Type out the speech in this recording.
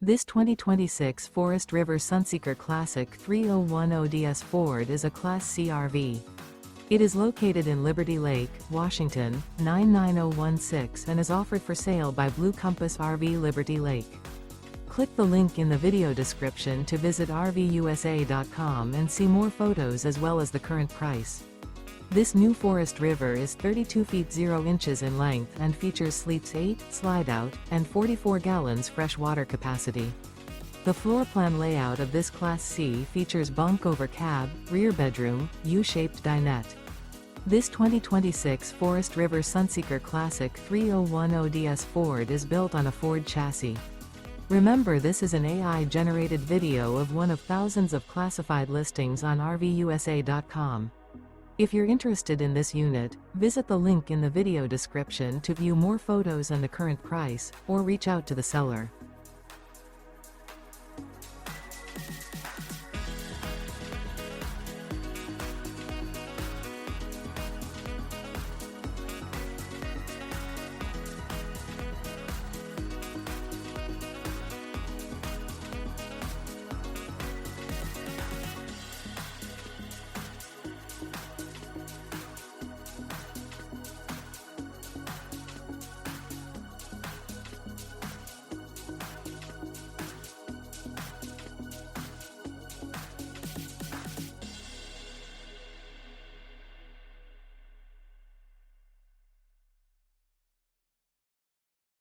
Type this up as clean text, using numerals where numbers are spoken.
This 2026 Forest River Sunseeker Classic 3010DS Ford is a Class C RV. It is located in Liberty Lake, Washington, 99016 and is offered for sale by Blue Compass RV Liberty Lake. Click the link in the video description to visit RVUSA.com and see more photos as well as the current price. This new Forest River is 32 feet 0 inches in length and features Sleeps 8, Slideout, and 44 gallons fresh water capacity. The floor plan layout of this Class C features bunk over cab, rear bedroom, U-shaped dinette. This 2026 Forest River Sunseeker Classic 3010DS Ford is built on a Ford chassis. Remember, this is an AI-generated video of one of thousands of classified listings on RVUSA.com. If you're interested in this unit, visit the link in the video description to view more photos and the current price, or reach out to the seller.